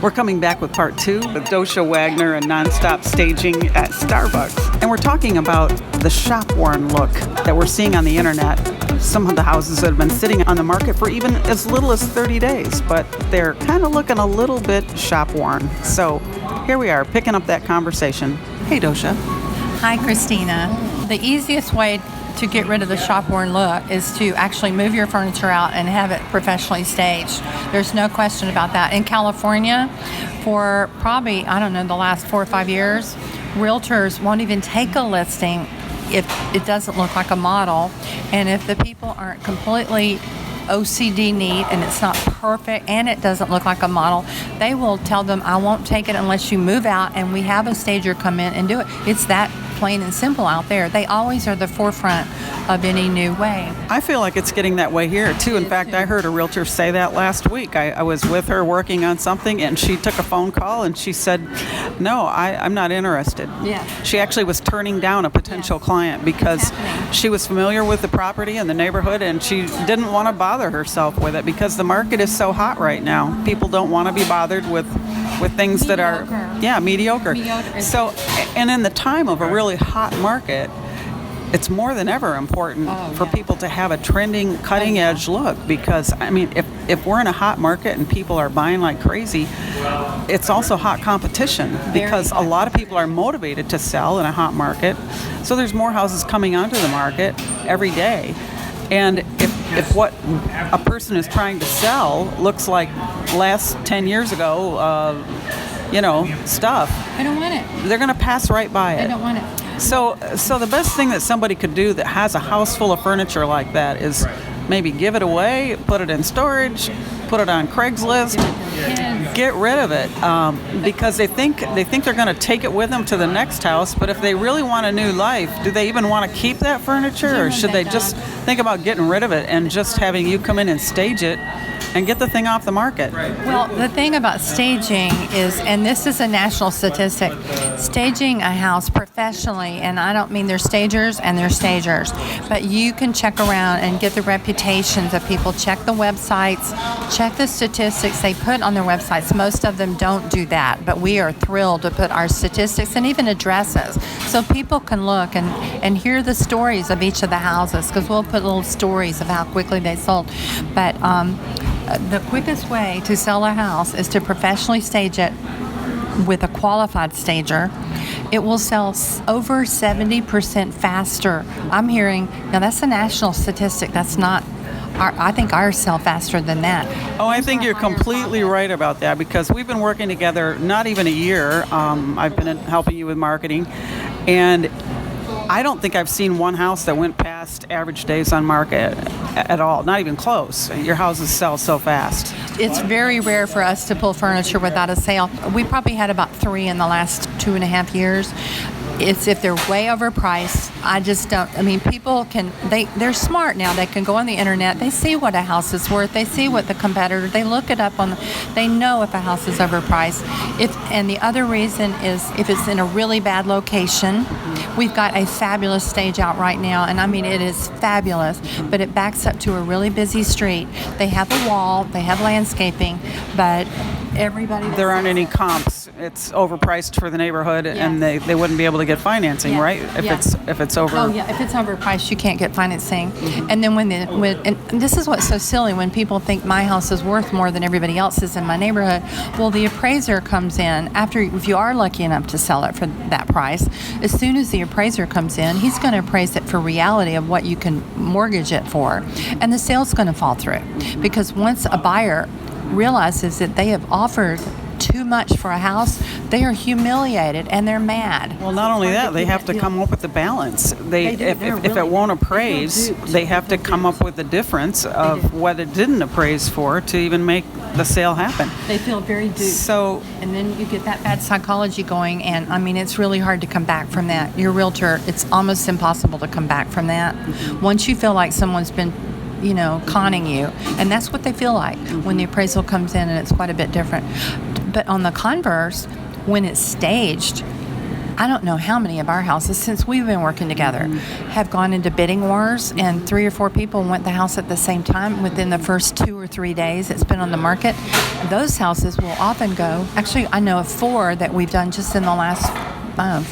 We're coming back with part 2 with Dosha Wagner and NonStop staging at Starbucks. And we're talking about the Shopworn look that we're seeing on the internet. Some of the houses that have been sitting on the market for even as little as 30 days, but they're kind of looking a little bit shop-worn. So here we are, picking up that conversation. Hey, Dosha. Hi, Christina. The easiest way to get rid of the shop-worn look is to actually move your furniture out and have it professionally staged. There's no question about that. In California, for probably, the last 4 or 5 years, realtors won't even take a listing if it doesn't look like a model, and if the people aren't completely OCD neat and it's not perfect and it doesn't look like a model, they will tell them, I won't take it unless you move out and we have a stager come in and do it. It's that plain and simple out there. They always are the forefront of any new way. I feel like it's getting that way here too. In fact, I heard a realtor say that last week. I was with her working on something and she took a phone call and she said, no, I'm not interested. Yeah. She actually was turning down a potential client because she was familiar with the property and the neighborhood and she didn't want to bother herself with it because the market is so hot right now. People don't want to be bothered with things that are mediocre. So, and in the time of a really hot market, it's more than ever important for people to have a trending, cutting edge look, because if we're in a hot market and people are buying like crazy, it's also hot competition because a lot of people are motivated to sell in a hot market. So there's more houses coming onto the market every day. And if what a person is trying to sell looks like last 10 years ago, stuff, I don't want it. They're going to pass right by it. I don't want it. So the best thing that somebody could do that has a house full of furniture like that is maybe give it away, put it in storage, put it on Craigslist, get rid of it, because they think they're going to take it with them to the next house. But if they really want a new life, do they even want to keep that furniture, or should they just think about getting rid of it and just having you come in and stage it and get the thing off the market? Well, the thing about staging is, and this is a national statistic, staging a house professionally, and I don't mean there's stagers and there's stagers, but you can check around and get the reputations of people, check the websites, check the statistics they put on their websites. Most of them don't do that, but we are thrilled to put our statistics and even addresses so people can look and hear the stories of each of the houses, because we'll put little stories of how quickly they sold. But the quickest way to sell a house is to professionally stage it with a qualified stager. It will sell over 70% faster. I'm hearing, now that's a national statistic. That's not, I think ours sell faster than that. Oh, I think you're completely right about that, because we've been working together not even a year. I've been helping you with marketing, and I don't think I've seen one house that went past average days on market at all, not even close. Your houses sell so fast. It's very rare for us to pull furniture without a sale. We probably had about 3 in the last 2.5 years. It's if they're way overpriced. I just don't, people they're smart now. They can go on the internet. They see what a house is worth. They see what the competitor, they look it up they know if a house is overpriced. And the other reason is if it's in a really bad location. We've got a fabulous stage out right now, and it is fabulous, but it backs up to a really busy street. They have a wall, they have landscaping, but everybody... There aren't any comps. It's overpriced for the neighborhood, and they wouldn't be able to get financing, right? If it's over... Oh, yeah, if it's overpriced, you can't get financing. Mm-hmm. And then and this is what's so silly, when people think my house is worth more than everybody else's in my neighborhood. Well, the appraiser comes in, if you are lucky enough to sell it for that price, as soon as the appraiser comes in, he's going to appraise it for reality of what you can mortgage it for. And the sale's going to fall through. Because once a buyer realizes that they have offered too much for a house, they are humiliated and they're mad. Well, not only that, they have to come up with the balance. If it won't appraise, they have to come up with the difference of what it didn't appraise for to even make the sale happen. They feel very duped. So, and then you get that bad psychology going, and it's really hard to come back from that. Your realtor, it's almost impossible to come back from that. Once you feel like someone's been conning you, and that's what they feel like when the appraisal comes in, and it's quite a bit different. But on the converse, when it's staged, I don't know how many of our houses, since we've been working together, have gone into bidding wars, and 3 or 4 people went the house at the same time within the first 2 or 3 days it's been on the market. Those houses will often go, actually I know of 4 that we've done just in the last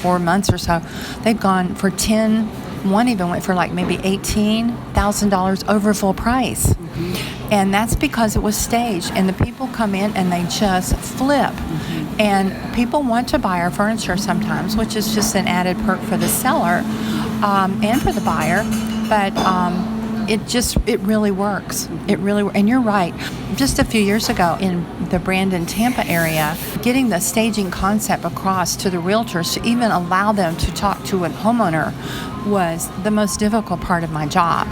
4 months or so. They've gone for 10, one even went for like maybe $18,000 over full price. And that's because it was staged, and the people come in and they just flip. And people want to buy our furniture sometimes, which is just an added perk for the seller and for the buyer. But it really works. And you're right. Just a few years ago in the Brandon, Tampa area, getting the staging concept across to the realtors to even allow them to talk to a homeowner was the most difficult part of my job.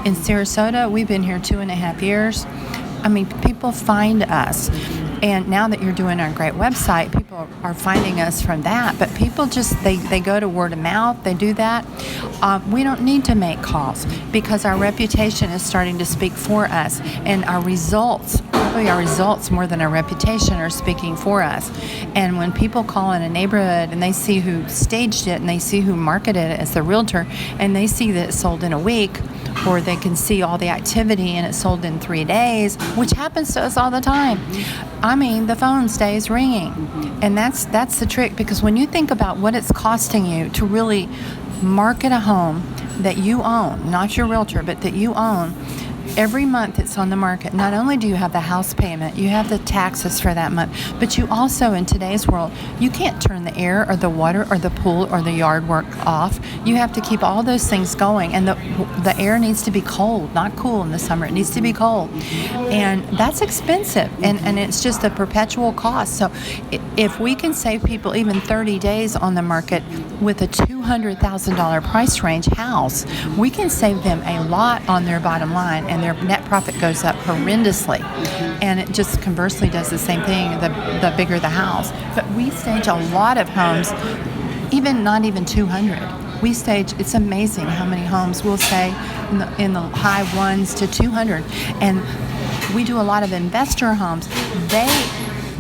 In Sarasota, we've been here 2.5 years. I mean, people find us. And now that you're doing our great website, people are finding us from that. But people just, they go to word of mouth. They do that. We don't need to make calls because our reputation is starting to speak for us. And our results, probably our results more than our reputation, are speaking for us. And when people call in a neighborhood and they see who staged it and they see who marketed it as the realtor and they see that it sold in a week, or they can see all the activity and it sold in 3 days, which happens to us all the time. I mean, the phone stays ringing. And that's the trick, because when you think about what it's costing you to really market a home that you own, not your realtor, but that you own, every month it's on the market, not only do you have the house payment, you have the taxes for that month, but you also, in today's world, you can't turn the air or the water or the pool or the yard work off. You have to keep all those things going, and the air needs to be cold, not cool in the summer. It needs to be cold, and that's expensive, and it's just a perpetual cost. So if we can save people even 30 days on the market with a $200,000 price range house, we can save them a lot on their bottom line, and their net profit goes up horrendously. And it just conversely does the same thing the bigger the house. But we stage a lot of homes, not even 200. We stage, it's amazing how many homes we'll say in the high 1s to 200. And we do a lot of investor homes.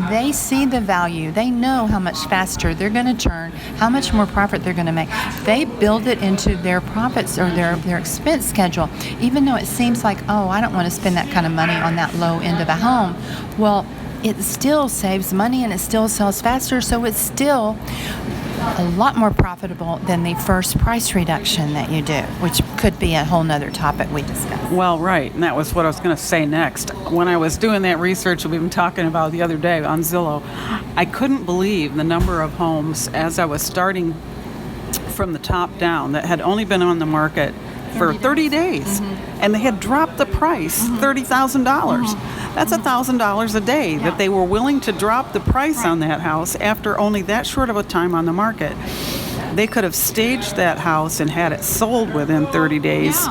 They see the value. They know how much faster they're going to turn, how much more profit they're going to make. They build it into their profits or their expense schedule, even though it seems like, oh, I don't want to spend that kind of money on that low end of a home. Well, it still saves money and it still sells faster, so it's still a lot more profitable than the first price reduction that you do, which could be a whole nother topic we discussed. Well, right, and that was what I was going to say next. When I was doing that research that we've been talking about the other day on Zillow, I couldn't believe the number of homes as I was starting from the top down that had only been on the market for 30 days. And they had dropped the price $30,000. That's $1,000 a day that they were willing to drop the price on that house after only that short of a time on the market. They could have staged that house and had it sold within 30 days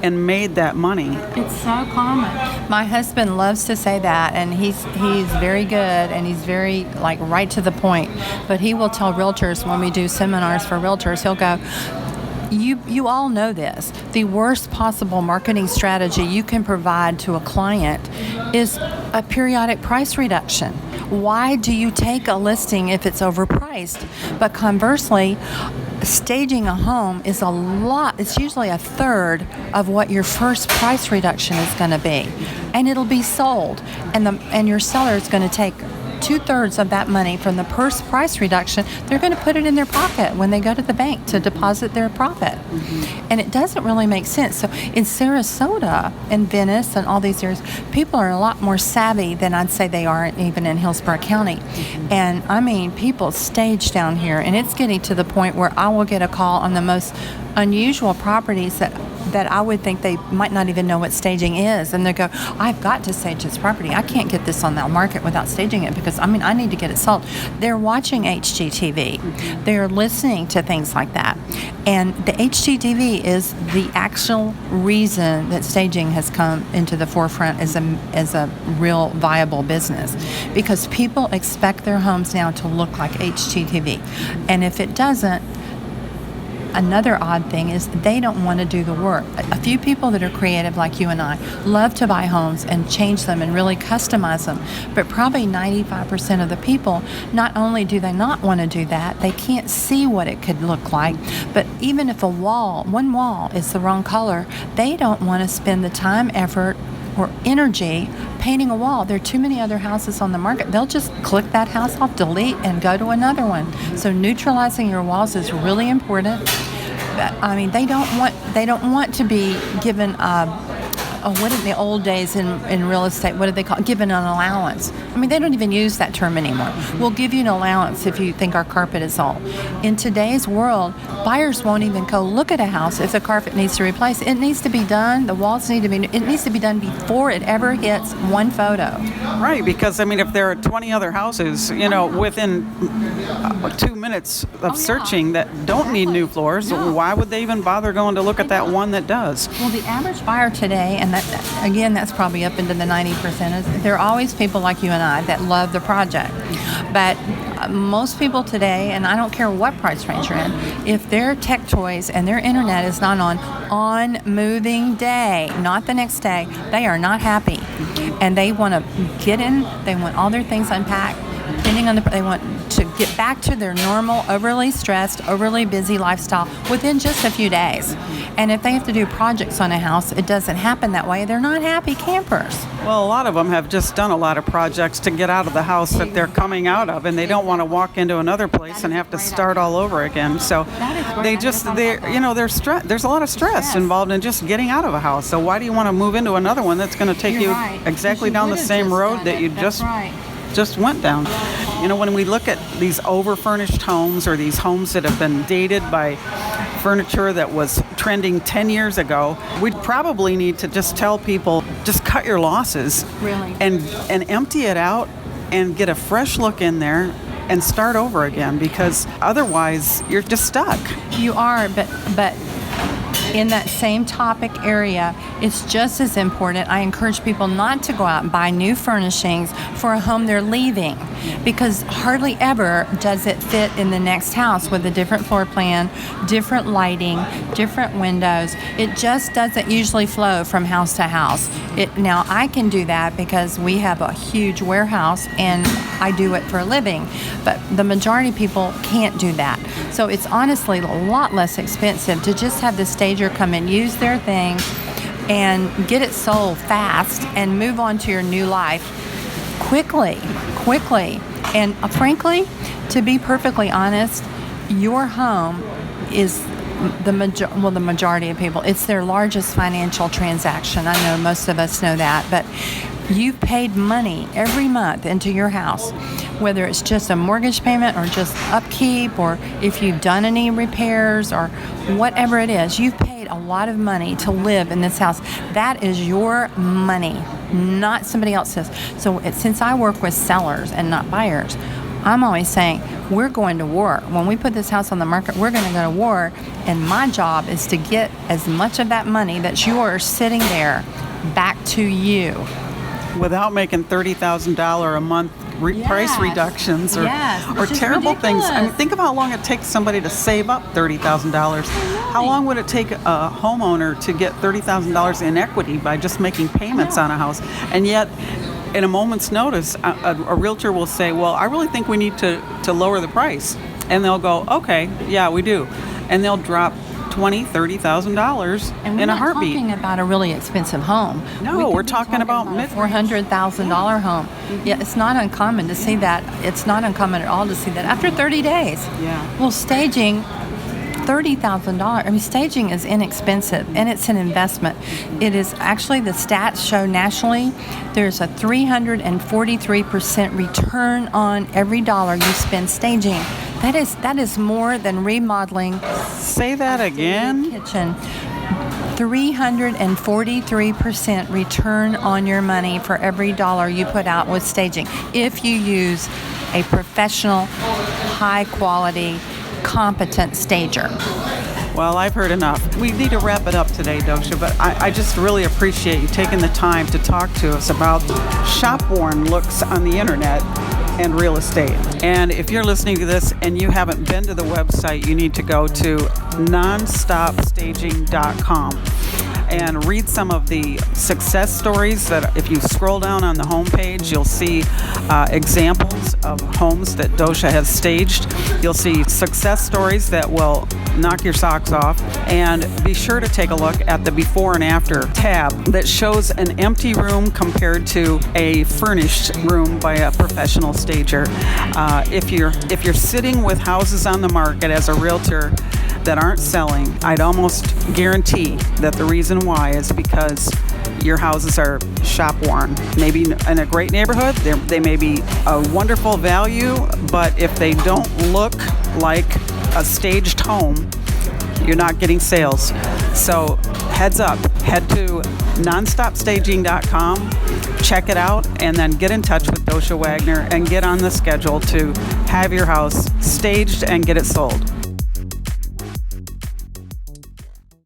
and made that money. It's so common. My husband loves to say that, and he's very good, and he's very right to the point. But he will tell realtors when we do seminars for realtors, he'll go, You all know this. The worst possible marketing strategy you can provide to a client is a periodic price reduction. Why do you take a listing if it's overpriced? But conversely, staging a home is it's usually a third of what your first price reduction is going to be. And it'll be sold. And your seller is going to take 2/3 of that money from the first price reduction. They're going to put it in their pocket when they go to the bank to deposit their profit. And it doesn't really make sense. So in Sarasota and Venice and all these areas, people are a lot more savvy than I'd say they are even in Hillsborough County. And I mean, people stage down here, and it's getting to the point where I will get a call on the most unusual properties that I would think they might not even know what staging is. And they go, I've got to stage this property. I can't get this on the market without staging it because, I need to get it sold. They're watching HGTV. They're listening to things like that. And the HGTV is the actual reason that staging has come into the forefront as a real viable business, because people expect their homes now to look like HGTV. And if it doesn't, another odd thing is they don't want to do the work. A few people that are creative like you and I love to buy homes and change them and really customize them. But probably 95% of the people, not only do they not want to do that, they can't see what it could look like. But even if one wall is the wrong color, they don't want to spend the time, effort, or energy painting a wall. There are too many other houses on the market. They'll just click that house off, delete, and go to another one. So neutralizing your walls is really important. I mean, they don't want to be given what in the old days in real estate, what did they call it? Given an allowance. I mean, they don't even use that term anymore. We'll give you an allowance if you think our carpet is old. In today's world, buyers won't even go look at a house if the carpet needs to replace. It needs to be done. The walls it needs to be done before it ever hits one photo. Right, because I mean, if there are 20 other houses, within 2 minutes of searching that don't need new floors, why would they even bother going to look at that one that does? Well, the average buyer today, and that's probably up into the 90%, is there are always people like you and I that love the project. But most people today, and I don't care what price range you're in, if their tech toys and their internet is not on moving day, not the next day, they are not happy. And they want to get in, they want all their things unpacked, they want to get back to their normal, overly stressed, overly busy lifestyle within just a few days. And if they have to do projects on a house, it doesn't happen that way. They're not happy campers. Well, a lot of them have just done a lot of projects to get out of the house that they're coming out of, and they don't want to walk into another place and have to start all over again. So there's a lot of stress involved in just getting out of a house. So why do you want to move into another one that's going to take you exactly down the same road that you just went down? When we look at these over-furnished homes or these homes that have been dated by furniture that was trending 10 years ago, we'd probably need to just tell people, just cut your losses. Really? And empty it out and get a fresh look in there and start over again, because otherwise you're just stuck. You are, but in that same topic area, it's just as important. I encourage people not to go out and buy new furnishings for a home they're leaving, because hardly ever does it fit in the next house with a different floor plan, different lighting, different windows. It just doesn't usually flow from house to house. Now, I can do that because we have a huge warehouse and I do it for a living, but the majority of people can't do that. So it's honestly a lot less expensive to just have the stager come and use their thing and get it sold fast and move on to your new life quickly. And frankly, to be perfectly honest, your home is the majority of people, it's their largest financial transaction. I know most of us know that, but you've paid money every month into your house, whether it's just a mortgage payment or just upkeep, or if you've done any repairs or whatever it is, you've paid a lot of money to live in this house. That is your money, not somebody else's. So since I work with sellers and not buyers, I'm always saying, we're going to war. When we put this house on the market, we're going to go to war. And my job is to get as much of that money that's yours sitting there back to you. Without making $30,000 a month price reductions or terrible things. I mean, think of how long it takes somebody to save up $30,000. How long would it take a homeowner to get $30,000 in equity by just making payments on a house? And yet, in a moment's notice, a realtor will say, well, I really think we need to lower the price. And they'll go, okay, yeah, we do. And they'll drop $20,000, $30,000 in a heartbeat. We're not talking about a really expensive home. No, we're talking about a $400,000 home. Yeah, it's not uncommon to see that. It's not uncommon at all to see that after 30 days. Yeah. Well, staging, $30,000. I mean, staging is inexpensive and it's an investment. It is actually, the stats show nationally, there's a 343% return on every dollar you spend staging. That is more than remodeling. Say that again. Kitchen. 343% return on your money for every dollar you put out with staging, if you use a professional, high quality, competent stager. Well, I've heard enough. We need to wrap it up today, Dosha, but I just really appreciate you taking the time to talk to us about Shopworn looks on the internet and real estate. And if you're listening to this and you haven't been to the website, you need to go to NonStopStaging.com and read some of the success stories that if you scroll down on the homepage, you'll see examples of homes that Dosha has staged. You'll see success stories that will knock your socks off. And be sure to take a look at the before and after tab that shows an empty room compared to a furnished room by a professional stager. If you're sitting with houses on the market as a realtor that aren't selling, I'd almost guarantee that the reason why is because your houses are shop-worn. Maybe in a great neighborhood, they may be a wonderful value, but if they don't look like a staged home, you're not getting sales. So heads up, head to nonstopstaging.com, check it out, and then get in touch with Dosha Wagner and get on the schedule to have your house staged and get it sold.